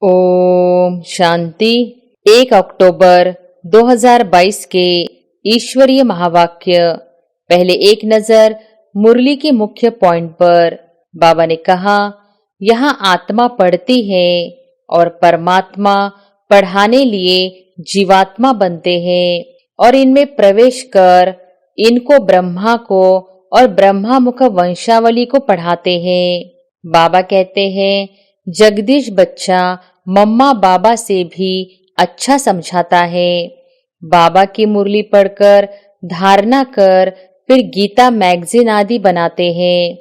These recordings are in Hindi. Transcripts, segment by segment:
ओम शांति। 1 अक्टूबर 2022 के ईश्वरीय महावाक्य। पहले एक नजर मुरली के मुख्य पॉइंट पर। बाबा ने कहा, यहाँ आत्मा पढ़ती है और परमात्मा पढ़ाने लिए जीवात्मा बनते हैं और इनमें प्रवेश कर इनको ब्रह्मा को और ब्रह्मा मुख वंशावली को पढ़ाते हैं। बाबा कहते हैं, जगदीश बच्चा मम्मा बाबा से भी अच्छा समझाता है। बाबा की मुरली पढ़कर धारणा कर फिर गीता मैगजीन आदि बनाते हैं,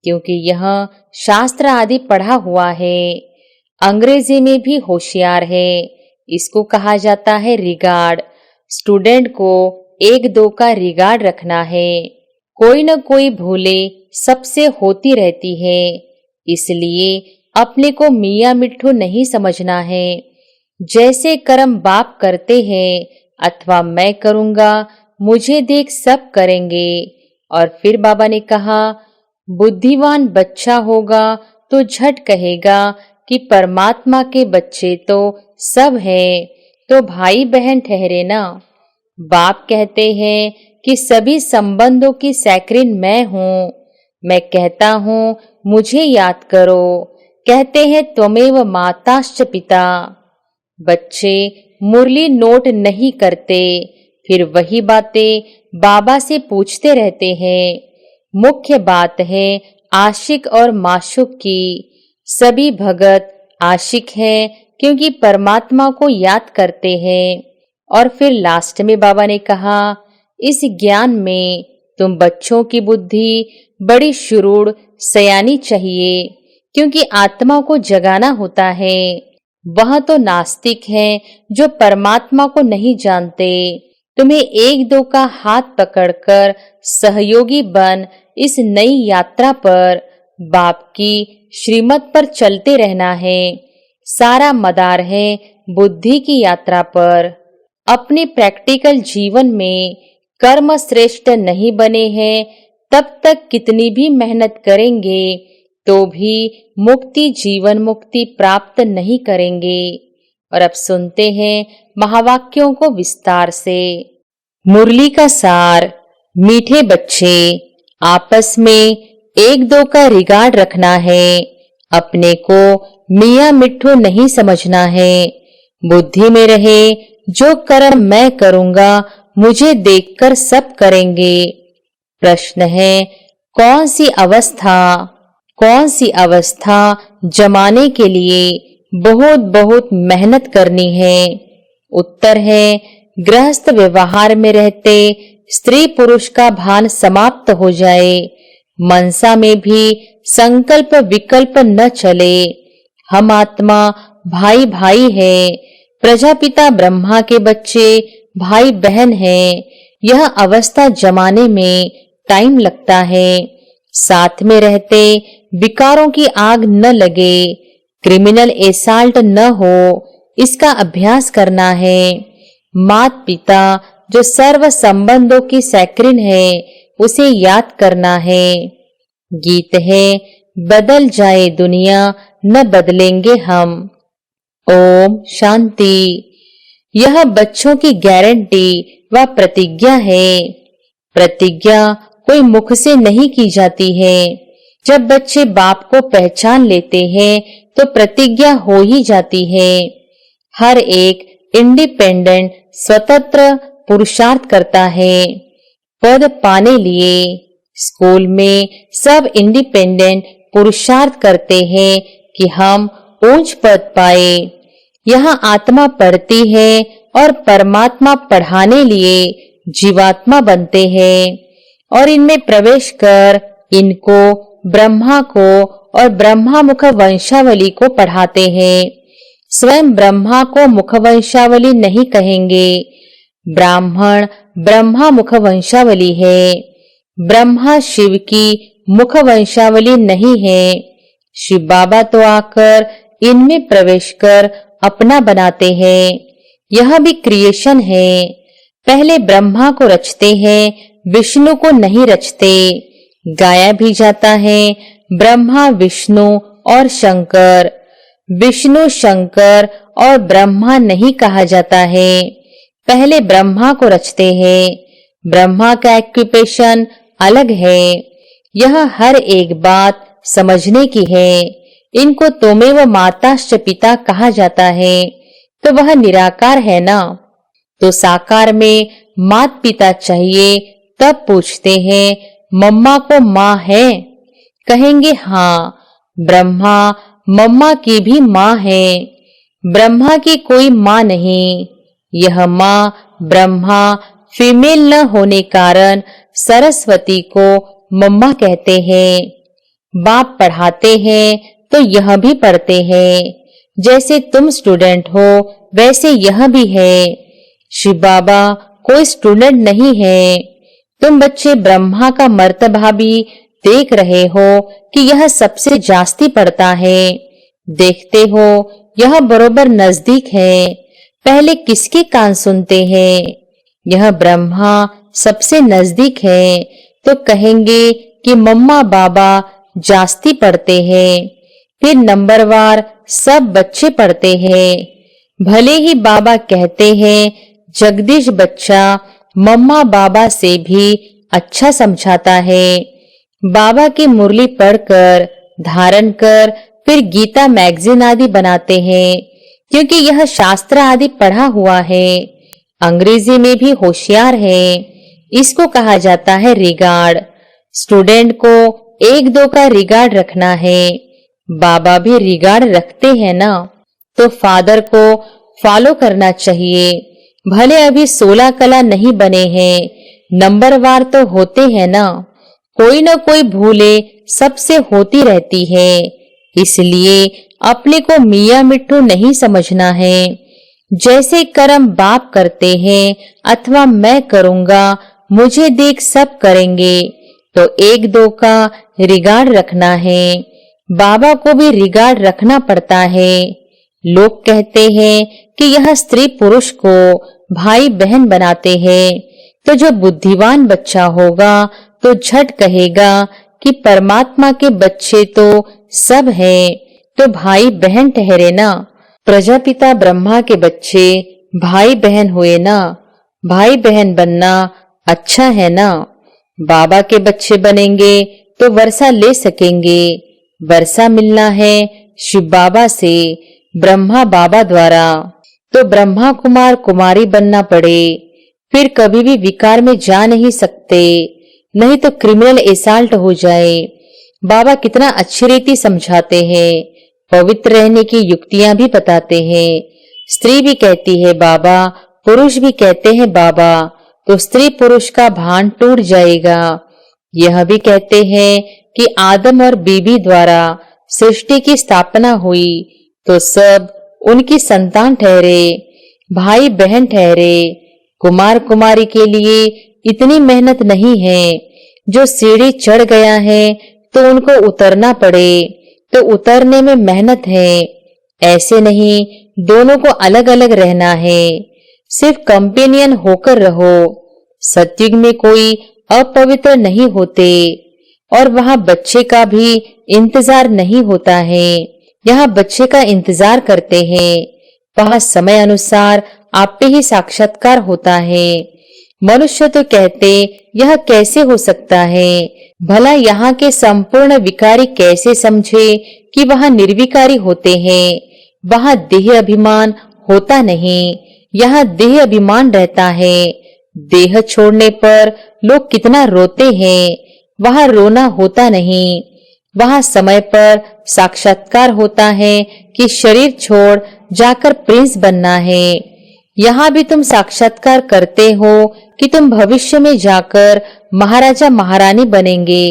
क्योंकि यह शास्त्र आदि पढ़ा हुआ है। अंग्रेजी में भी होशियार है। इसको कहा जाता है रिगार्ड। स्टूडेंट को 1-2 का रिगार्ड रखना है। कोई न कोई भूले सबसे होती रहती है, इसलिए अपने को मियाँ मिट्ठू नहीं समझना है। जैसे कर्म बाप करते हैं अथवा मैं करूँगा, मुझे देख सब करेंगे। और फिर बाबा ने कहा, बुद्धिवान बच्चा होगा तो झट कहेगा कि परमात्मा के बच्चे तो सब हैं, तो भाई बहन ठहरे ना। बाप कहते हैं कि सभी संबंधों की सैक्रिन मैं हूँ। मैं कहता हूँ मुझे याद करो। कहते हैं त्वमेव माताश्च पिता। बच्चे मुरली नोट नहीं करते, फिर वही बातें बाबा से पूछते रहते हैं। मुख्य बात है आशिक और माशूक की। सभी भगत आशिक हैं क्योंकि परमात्मा को याद करते हैं। और फिर लास्ट में बाबा ने कहा, इस ज्ञान में तुम बच्चों की बुद्धि बड़ी शुरूढ़ सयानी चाहिए, क्योंकि आत्मा को जगाना होता है। वह तो नास्तिक हैं जो परमात्मा को नहीं जानते। तुम्हें 1-2 का हाथ पकड़कर सहयोगी बन इस नई यात्रा पर बाप की श्रीमत पर चलते रहना है। सारा मदार है बुद्धि की यात्रा पर। अपने प्रैक्टिकल जीवन में कर्म श्रेष्ठ नहीं बने हैं, तब तक कितनी भी मेहनत करेंगे तो भी मुक्ति जीवन मुक्ति प्राप्त नहीं करेंगे। और अब सुनते हैं महावाक्यों को विस्तार से। मुरली का सार। मीठे बच्चे, आपस में 1-2 का रिगार्ड रखना है। अपने को मियाँ मिट्ठू नहीं समझना है। बुद्धि में रहे, जो कर्म मैं करूँगा मुझे देखकर सब करेंगे। प्रश्न है, कौन सी अवस्था जमाने के लिए बहुत बहुत मेहनत करनी है? उत्तर है, गृहस्थ व्यवहार में रहते स्त्री पुरुष का भान समाप्त हो जाए। मनसा में भी संकल्प विकल्प न चले। हम आत्मा भाई भाई है। प्रजापिता ब्रह्मा के बच्चे भाई बहन हैं। यह अवस्था जमाने में टाइम लगता है। साथ में रहते विकारों की आग न लगे, क्रिमिनल एसाल्ट न हो, इसका अभ्यास करना है। मात पिता जो सर्व संबंधों की सैक्रिन है, उसे याद करना है। गीत है, बदल जाए दुनिया न बदलेंगे हम। ओम शांति। यह बच्चों की गारंटी व प्रतिज्ञा है। प्रतिज्ञा कोई मुख से नहीं की जाती है। जब बच्चे बाप को पहचान लेते हैं तो प्रतिज्ञा हो ही जाती है। हर एक इंडिपेंडेंट स्वतंत्र पुरुषार्थ करता है पद पाने लिए। स्कूल में सब इंडिपेंडेंट पुरुषार्थ करते हैं कि हम ऊंच पद पाए। यहाँ आत्मा पढ़ती है और परमात्मा पढ़ाने लिए जीवात्मा बनते हैं और इनमें प्रवेश कर इनको ब्रह्मा को और ब्रह्मा मुख वंशावली को पढ़ाते हैं। स्वयं ब्रह्मा को मुख वंशावली नहीं कहेंगे। ब्राह्मण ब्रह्मा मुख वंशावली है। ब्रह्मा शिव की मुख वंशावली नहीं है। शिव बाबा तो आकर इनमें प्रवेश कर अपना बनाते हैं। यह भी क्रिएशन है। पहले ब्रह्मा को रचते हैं, विष्णु को नहीं रचते। गाया भी जाता है ब्रह्मा विष्णु और शंकर। विष्णु, शंकर और ब्रह्मा नहीं कहा जाता है। पहले ब्रह्मा को रचते हैं। ब्रह्मा का ऑक्यूपेशन अलग है। यह हर एक बात समझने की है। इनको त्वमेव माताश्च पिता कहा जाता है, तो वह निराकार है ना। तो साकार में मात पिता चाहिए, तब पूछते हैं मम्मा को माँ है? कहेंगे हाँ, ब्रह्मा मम्मा की भी माँ है। ब्रह्मा की कोई माँ नहीं। यह माँ ब्रह्मा फीमेल न होने कारण सरस्वती को मम्मा कहते हैं। बाप पढ़ाते हैं तो यह भी पढ़ते हैं। जैसे तुम स्टूडेंट हो वैसे यह भी है। शिव बाबा कोई स्टूडेंट नहीं है। तुम बच्चे ब्रह्मा का मर्तबा भी देख रहे हो कि यह सबसे जास्ती पढ़ता है। देखते हो यह बरोबर नजदीक है। पहले किसके कान सुनते हैं? यह ब्रह्मा सबसे नजदीक है, तो कहेंगे कि मम्मा बाबा जास्ती पढ़ते हैं। फिर नंबरवार सब बच्चे पढ़ते हैं। भले ही बाबा कहते हैं जगदीश बच्चा मम्मा बाबा से भी अच्छा समझाता है। बाबा की मुरली पढ़कर धारण कर फिर गीता मैगजीन आदि बनाते हैं, क्योंकि यह शास्त्र आदि पढ़ा हुआ है। अंग्रेजी में भी होशियार है। इसको कहा जाता है रिगार्ड। स्टूडेंट को एक दो का रिगार्ड रखना है। बाबा भी रिगार्ड रखते हैं ना, तो फादर को फॉलो करना चाहिए। भले अभी 16 कला नहीं बने हैं, नंबरवार तो होते हैं ना। कोई न कोई भूले सबसे होती रहती है। इसलिए अपने को मियाँ मिट्ठू नहीं समझना है। जैसे कर्म बाप करते हैं अथवा मैं करूँगा, मुझे देख सब करेंगे, तो एक दो का रिगार्ड रखना है। बाबा को भी रिगार्ड रखना पड़ता है। लोग कहते हैं कि यह स्त्री पुरुष को भाई बहन बनाते हैं, तो जो बुद्धिमान बच्चा होगा तो झट कहेगा कि परमात्मा के बच्चे तो सब हैं, तो भाई बहन ठहरे ना। प्रजापिता ब्रह्मा के बच्चे भाई बहन हुए ना। भाई बहन बनना अच्छा है ना। बाबा के बच्चे बनेंगे तो वर्षा ले सकेंगे। वर्षा मिलना है शिव बाबा से, ब्रह्मा बाबा द्वारा। तो ब्रह्मा कुमार कुमारी बनना पड़े, फिर कभी भी विकार में जा नहीं सकते, नहीं तो क्रिमिनल एसाल्ट हो जाए। बाबा कितना अच्छी रीति समझाते हैं। पवित्र रहने की युक्तियां भी बताते हैं। स्त्री भी कहती है बाबा, पुरुष भी कहते हैं बाबा, तो स्त्री पुरुष का भान टूट जाएगा। यह भी कहते हैं कि आदम और बीबी द्वारा सृष्टि की स्थापना हुई, तो सब उनकी संतान ठहरे, भाई बहन ठहरे। कुमार कुमारी के लिए इतनी मेहनत नहीं है। जो सीढ़ी चढ़ गया है तो उनको उतरना पड़े, तो उतरने में मेहनत है। ऐसे नहीं, दोनों को अलग अलग रहना है। सिर्फ कंपेनियन होकर रहो। सत्युग में कोई अपवित्र नहीं होते, और वहां बच्चे का भी इंतजार नहीं होता है। यहाँ बच्चे का इंतजार करते हैं। वहां समय अनुसार आप पे ही साक्षात्कार होता है। मनुष्य तो कहते यह कैसे हो सकता है? भला यहाँ के संपूर्ण विकारी कैसे समझे कि वहां निर्विकारी होते हैं। वहां देह अभिमान होता नहीं, यहाँ देह अभिमान रहता है। देह छोड़ने पर लोग कितना रोते हैं, वहां रोना होता नहीं। वहां समय पर साक्षात्कार होता है कि शरीर छोड़ जाकर प्रिंस बनना है। यहाँ भी तुम साक्षात्कार करते हो कि तुम भविष्य में जाकर महाराजा महारानी बनेंगे।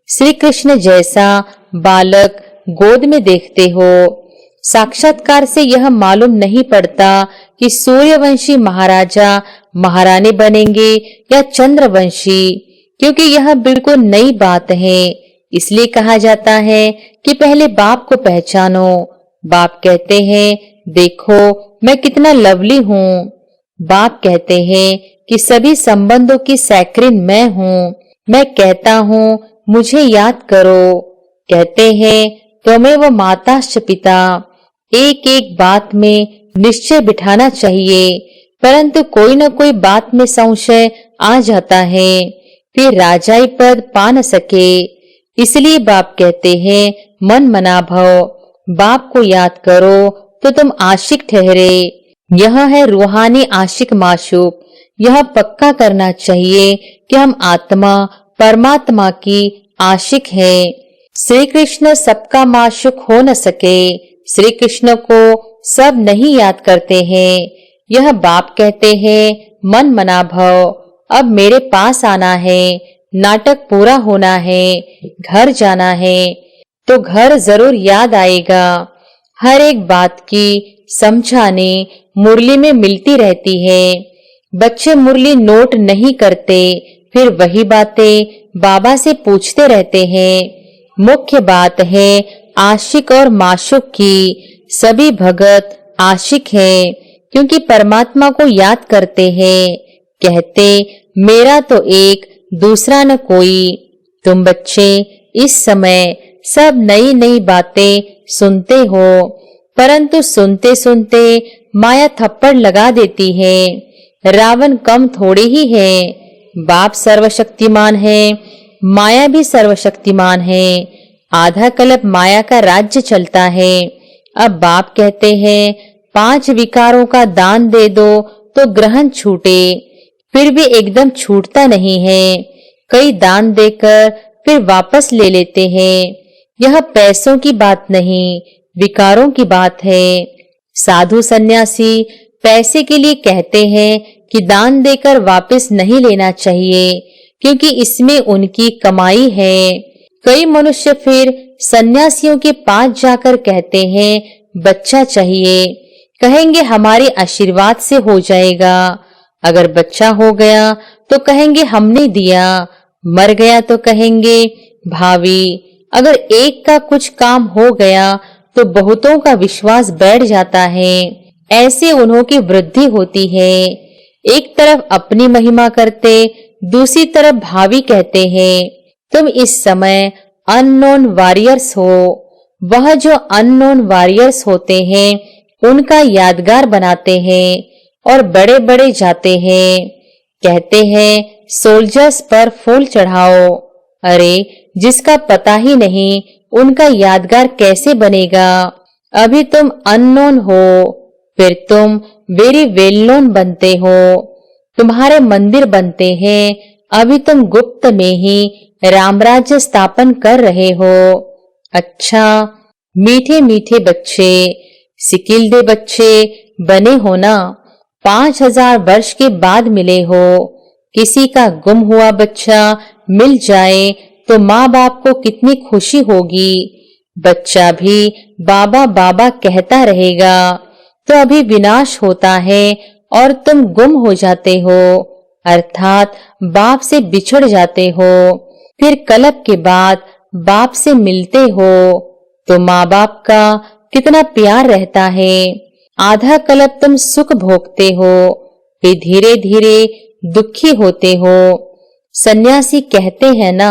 श्री कृष्ण जैसा बालक गोद में देखते हो। साक्षात्कार से यह मालूम नहीं पड़ता कि सूर्यवंशी महाराजा महारानी बनेंगे या चंद्रवंशी, क्योंकि यह बिल्कुल नई बात है। इसलिए कहा जाता है कि पहले बाप को पहचानो। बाप कहते हैं देखो मैं कितना लवली हूँ। बाप कहते हैं कि सभी संबंधों की सैक्रिन मैं हूँ। मैं कहता हूँ मुझे याद करो। कहते हैं त्वमेव माताश्च पिता। एक एक बात में निश्चय बिठाना चाहिए, परंतु कोई न कोई बात में संशय आ जाता है, फिर राजाई पद पा न सके। इसलिए बाप कहते हैं मन मना भव, बाप को याद करो तो तुम आशिक ठहरे। यह है रूहानी आशिक माशूक। यह पक्का करना चाहिए कि हम आत्मा परमात्मा की आशिक हैं। श्री कृष्ण सबका माशूक हो न सके, श्री कृष्ण को सब नहीं याद करते हैं। यह बाप कहते हैं मन मना भव, अब मेरे पास आना है, नाटक पूरा होना है, घर जाना है। तो घर जरूर याद आएगा। हर एक बात की समझाने मुरली में मिलती रहती है। बच्चे मुरली नोट नहीं करते, फिर वही बातें बाबा से पूछते रहते हैं। मुख्य बात है आशिक और माशूक की। सभी भगत आशिक हैं, क्योंकि परमात्मा को याद करते हैं। कहते मेरा तो एक दूसरा न कोई। तुम बच्चे इस समय सब नई नई बातें सुनते हो, परंतु सुनते सुनते माया थप्पड़ लगा देती है। रावण कम थोड़े ही है। बाप सर्वशक्तिमान है, माया भी सर्वशक्तिमान है। आधा कल्प माया का राज्य चलता है। अब बाप कहते हैं 5 विकारों का दान दे दो तो ग्रहण छूटे, फिर भी एकदम छूटता नहीं है। कई दान देकर फिर वापस ले लेते हैं। यह पैसों की बात नहीं, विकारों की बात है। साधु सन्यासी पैसे के लिए कहते हैं कि दान देकर वापस नहीं लेना चाहिए, क्योंकि इसमें उनकी कमाई है। कई मनुष्य फिर सन्यासियों के पास जाकर कहते हैं बच्चा चाहिए, कहेंगे हमारे आशीर्वाद से हो जाएगा। अगर बच्चा हो गया तो कहेंगे हमने दिया, मर गया तो कहेंगे भावी। अगर एक का कुछ काम हो गया तो बहुतों का विश्वास बैठ जाता है। ऐसे उन्हों की वृद्धि होती है। एक तरफ अपनी महिमा करते, दूसरी तरफ भावी कहते हैं। तुम इस समय अननोन वॉरियर्स हो। वह जो अननोन वॉरियर्स होते हैं उनका यादगार बनाते हैं और बड़े बड़े जाते हैं। कहते हैं सोल्जर्स पर फूल चढ़ाओ। अरे जिसका पता ही नहीं उनका यादगार कैसे बनेगा। अभी तुम अननोन हो, फिर तुम वेरी वेल नोन बनते हो। तुम्हारे मंदिर बनते हैं। अभी तुम गुप्त में ही रामराज्य स्थापन कर रहे हो। अच्छा मीठे मीठे बच्चे, सिकिलदे बच्चे बने हो ना। 5000 वर्ष के बाद मिले हो। किसी का गुम हुआ बच्चा मिल जाए तो माँ बाप को कितनी खुशी होगी। बच्चा भी बाबा बाबा कहता रहेगा। तो अभी विनाश होता है और तुम गुम हो जाते हो, अर्थात बाप से बिछड़ जाते हो। फिर कल्प के बाद बाप से मिलते हो तो माँ बाप का कितना प्यार रहता है। आधा कल्प तुम सुख भोगते हो, फिर धीरे धीरे दुखी होते हो। सन्यासी कहते हैं ना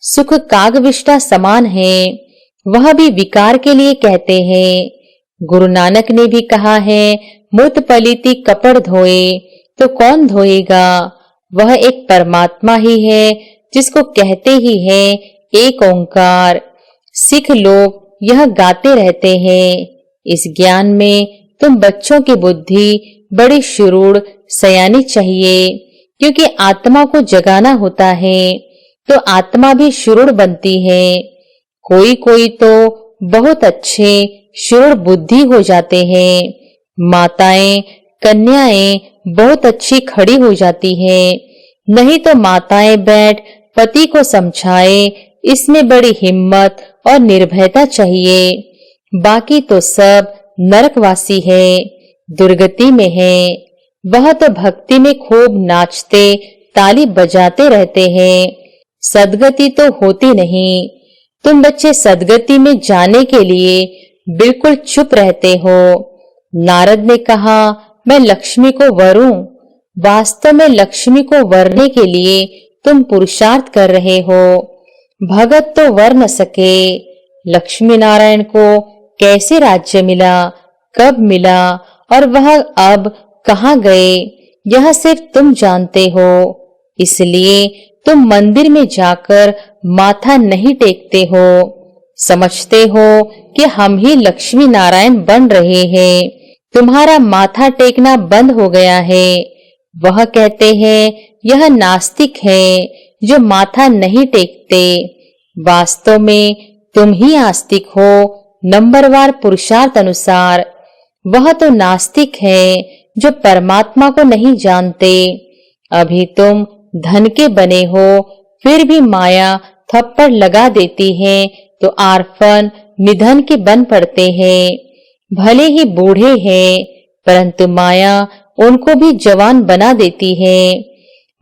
सुख कागविष्टा समान है, वह भी विकार के लिए कहते हैं। गुरु नानक ने भी कहा है मूत पलीती कपड़ धोए, तो कौन धोएगा। वह एक परमात्मा ही है जिसको कहते ही हैं एक ओंकार। सिख लोग यह गाते रहते हैं। इस ज्ञान में तुम बच्चों की बुद्धि बड़ी शुरूढ़ सयानी चाहिए, क्योंकि आत्मा को जगाना होता है तो आत्मा भी शुरूढ़ बनती है। कोई कोई तो बहुत अच्छे शुरूढ़ बुद्धि हो जाते हैं। माताएं कन्याएं बहुत अच्छी खड़ी हो जाती हैं। नहीं तो माताएं बैठ पति को समझाए, इसमें बड़ी हिम्मत और निर्भयता चाहिए। बाकी तो सब नरकवासी है, दुर्गति में है। वह तो भक्ति में खूब नाचते ताली बजाते रहते हैं, सदगति तो होती नहीं। तुम बच्चे सदगति में जाने के लिए बिल्कुल चुप रहते हो। नारद ने कहा मैं लक्ष्मी को वरूं। वास्तव में लक्ष्मी को वरने के लिए तुम पुरुषार्थ कर रहे हो। भगत तो वर न सके, लक्ष्मी नारायण को कैसे राज्य मिला, कब मिला और वह अब कहाँ गए, यह सिर्फ तुम जानते हो। इसलिए तुम मंदिर में जाकर माथा नहीं टेकते हो। समझते हो कि हम ही लक्ष्मी नारायण बन रहे हैं। तुम्हारा माथा टेकना बंद हो गया है। वह कहते हैं यह नास्तिक है जो माथा नहीं टेकते। वास्तव में तुम ही आस्तिक हो नंबरवार पुरुषार्थ अनुसार। वह तो नास्तिक है जो परमात्मा को नहीं जानते। अभी तुम धन के बने हो, फिर भी माया थप्पड़ लगा देती है तो आर्फन निधन के बन पड़ते हैं। भले ही बूढ़े हैं परंतु माया उनको भी जवान बना देती है।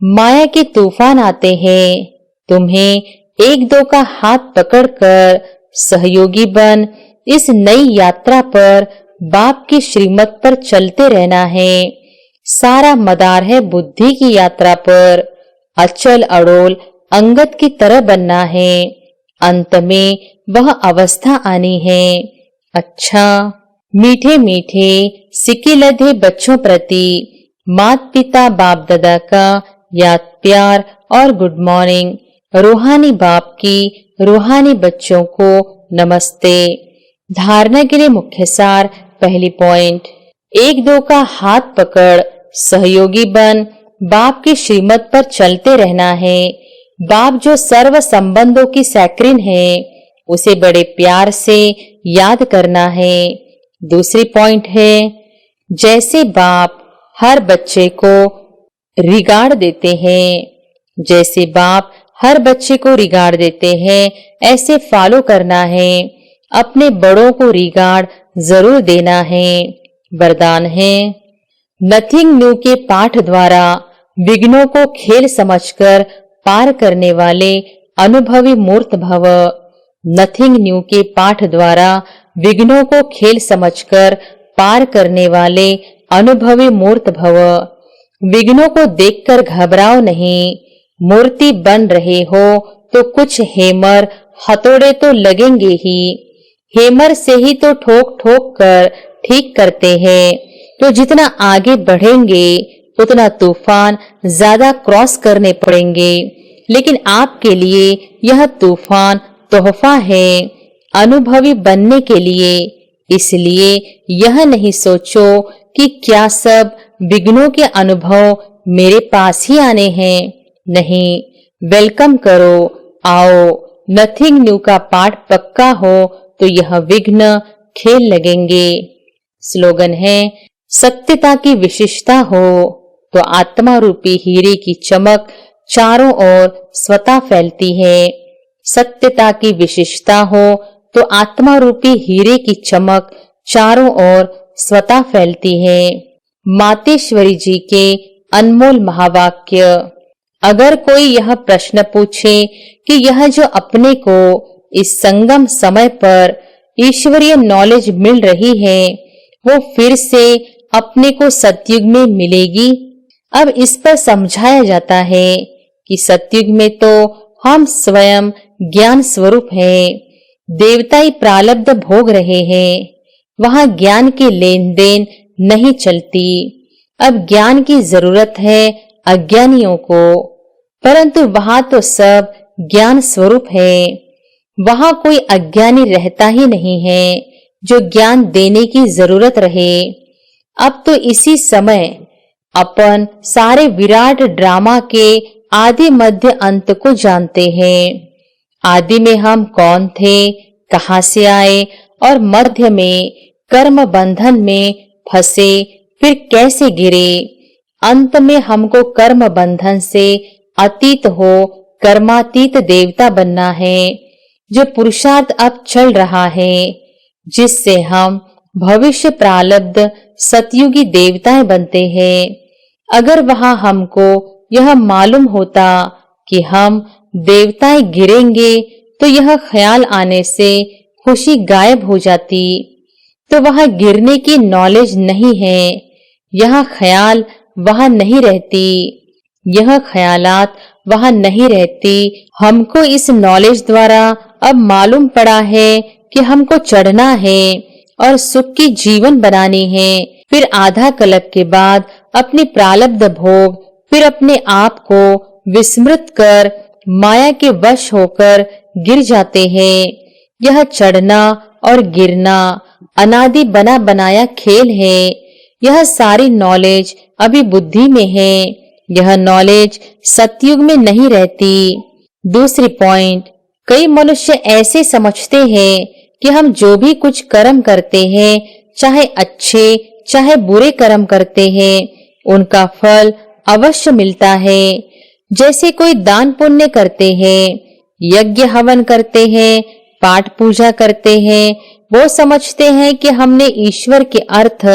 माया के तूफान आते हैं। तुम्हें एक दो का हाथ पकड़कर सहयोगी बन इस नई यात्रा पर बाप की श्रीमत पर चलते रहना है। सारा मदार है बुद्धि की यात्रा पर। अचल अड़ोल अंगद की तरह बनना है। अंत में वह अवस्था आनी है। अच्छा, मीठे मीठे सिक्के लदे बच्चों प्रति माता पिता बाप दादा का याद प्यार और गुड मॉर्निंग। रूहानी बाप की रूहानी बच्चों को नमस्ते। धारणा के लिए मुख्य सार। पहली पॉइंट, एक दो का हाथ पकड़ सहयोगी बन बाप की श्रीमत पर चलते रहना है। बाप जो सर्व संबंधों की सैक्रिन है उसे बड़े प्यार से याद करना है। दूसरी पॉइंट है, जैसे बाप हर बच्चे को रिगार्ड देते हैं, जैसे बाप हर बच्चे को रिगार्ड देते हैं ऐसे फॉलो करना है। अपने बड़ों को रिगार्ड जरूर देना है। वरदान है, नथिंग न्यू के पाठ द्वारा विघ्नों को खेल समझकर पार करने वाले अनुभवी मूर्त भव। नथिंग न्यू के पाठ द्वारा विघ्नों को खेल समझकर पार करने वाले अनुभवी मूर्त भव। विघ्नों को देखकर घबराओ नहीं। मूर्ति बन रहे हो तो कुछ हेमर हथौड़े तो लगेंगे ही। हेमर से ही तो ठोक ठोक कर ठीक करते हैं। तो जितना आगे बढ़ेंगे उतना तूफान ज्यादा क्रॉस करने पड़ेंगे। लेकिन आपके लिए यह तूफान तोहफा है अनुभवी बनने के लिए। इसलिए यह नहीं सोचो कि क्या सब विघ्नों के अनुभव मेरे पास ही आने हैं। नहीं, वेलकम करो, आओ। नथिंग न्यू का पाठ पक्का हो तो यह विघ्न खेल लगेंगे। स्लोगन है, सत्यता की विशिष्टता हो तो आत्मा रूपी हीरे की चमक चारों ओर स्वतः फैलती है। सत्यता की विशिष्टता हो तो आत्मा रूपी हीरे की चमक चारों ओर स्वतः फैलती है। मातेश्वरी जी के अनमोल महावाक्य। अगर कोई यह प्रश्न पूछे कि यह जो अपने को इस संगम समय पर ईश्वरीय नॉलेज मिल रही है वो फिर से अपने को सतयुग में मिलेगी, अब इस पर समझाया जाता है कि सतयुग में तो हम स्वयं ज्ञान स्वरूप हैं। देवताई प्रारब्ध भोग रहे हैं। वहां ज्ञान की लेन देन नहीं चलती। अब ज्ञान की जरूरत है अज्ञानियों को, परंतु वहां तो सब ज्ञान स्वरूप है। वहां कोई अज्ञानी रहता ही नहीं है जो ज्ञान देने की जरूरत रहे। अब तो इसी समय अपन सारे विराट ड्रामा के आदि मध्य अंत को जानते हैं। आदि में हम कौन थे, कहां से आए और मध्य में कर्म बंधन में फंसे, फिर कैसे गिरे। अंत में हमको कर्म बंधन से अतीत हो कर्मातीत देवता बनना है। जो पुरुषार्थ अब चल रहा है जिससे हम भविष्य प्रारब्ध सतयुगी देवताएं बनते हैं। अगर वहां हमको यह मालूम होता कि हम देवताएं गिरेंगे तो यह ख्याल आने से खुशी गायब हो जाती। तो वहां गिरने की नॉलेज नहीं है। यह ख्याल वहां नहीं रहती। यह ख्यालात वहां नहीं रहती। हमको इस नॉलेज द्वारा अब मालूम पड़ा है कि हमको चढ़ना है और सुख की जीवन बनानी है। फिर आधा कल्प के बाद अपनी प्रारब्ध भोग, फिर अपने आप को विस्मृत कर माया के वश होकर गिर जाते हैं। यह चढ़ना और गिरना अनादि बना बनाया खेल है। यह सारी नॉलेज अभी बुद्धि में है। यह नॉलेज सतयुग में नहीं रहती। दूसरी पॉइंट, कई मनुष्य ऐसे समझते हैं कि हम जो भी कुछ कर्म करते हैं, चाहे अच्छे चाहे बुरे कर्म करते हैं, उनका फल अवश्य मिलता है। जैसे कोई दान पुण्य करते हैं, यज्ञ हवन करते हैं, पाठ पूजा करते हैं, वो समझते हैं कि हमने ईश्वर के अर्थ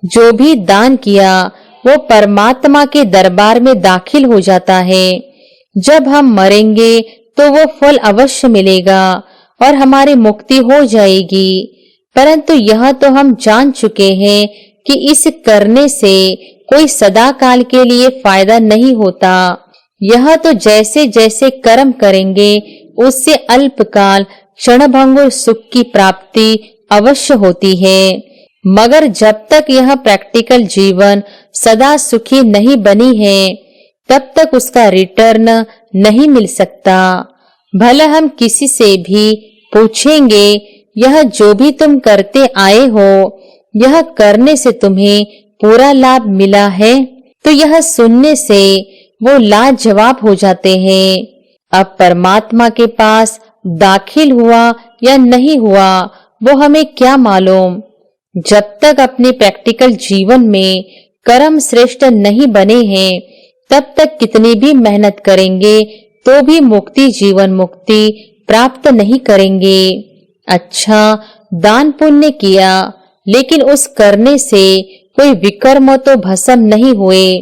जो भी दान किया वो परमात्मा के दरबार में दाखिल हो जाता है। जब हम मरेंगे तो वो फल अवश्य मिलेगा और हमारी मुक्ति हो जाएगी। परंतु यह तो हम जान चुके हैं कि इस करने से कोई सदा काल के लिए फायदा नहीं होता। यह तो जैसे जैसे कर्म करेंगे उससे अल्पकाल क्षणभंगुर सुख की प्राप्ति अवश्य होती है। मगर जब तक यह प्रैक्टिकल जीवन सदा सुखी नहीं बनी है, तब तक उसका रिटर्न नहीं मिल सकता। भला हम किसी से भी पूछेंगे, यह जो भी तुम करते आए हो, यह करने से तुम्हें पूरा लाभ मिला है? तो यह सुनने से वो लाजवाब हो जाते हैं। अब परमात्मा के पास दाखिल हुआ या नहीं हुआ वो हमें क्या मालूम। जब तक अपने प्रैक्टिकल जीवन में कर्म श्रेष्ठ नहीं बने हैं, तब तक कितनी भी मेहनत करेंगे तो भी मुक्ति जीवन मुक्ति प्राप्त नहीं करेंगे। अच्छा, दान पुण्य किया, लेकिन उस करने से कोई विकर्म तो भस्म नहीं हुए,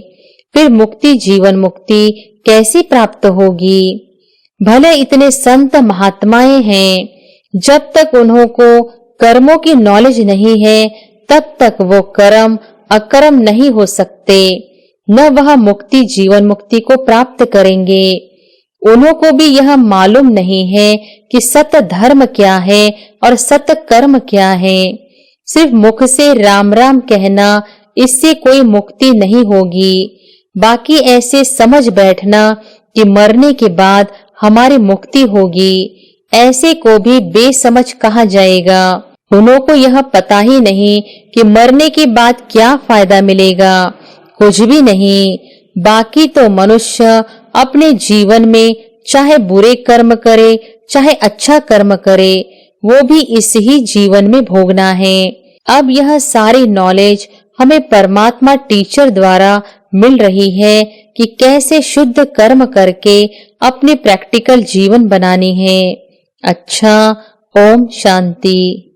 फिर मुक्ति जीवन मुक्ति कैसी प्राप्त होगी? भले इतने संत महात्माएं हैं, जब तक उन्हों को कर्मों की नॉलेज नहीं है, तब तक वो कर्म अकर्म नहीं हो सकते, न वह मुक्ति जीवन मुक्ति को प्राप्त करेंगे। उन्हों को भी यह मालूम नहीं है कि सत धर्म क्या है और सत कर्म क्या है। सिर्फ मुख से राम राम कहना, इससे कोई मुक्ति नहीं होगी। बाकी ऐसे समझ बैठना कि मरने के बाद हमारी मुक्ति होगी, ऐसे को भी बेसमझ कहा जाएगा। उन्हों को यह पता ही नहीं कि मरने के बाद क्या फायदा मिलेगा, कुछ भी नहीं। बाकी तो मनुष्य अपने जीवन में चाहे बुरे कर्म करे चाहे अच्छा कर्म करे, वो भी इस ही जीवन में भोगना है। अब यह सारी नॉलेज हमें परमात्मा टीचर द्वारा मिल रही है कि कैसे शुद्ध कर्म करके अपने प्रैक्टिकल जीवन बनानी है। अच्छा, ओम शांति।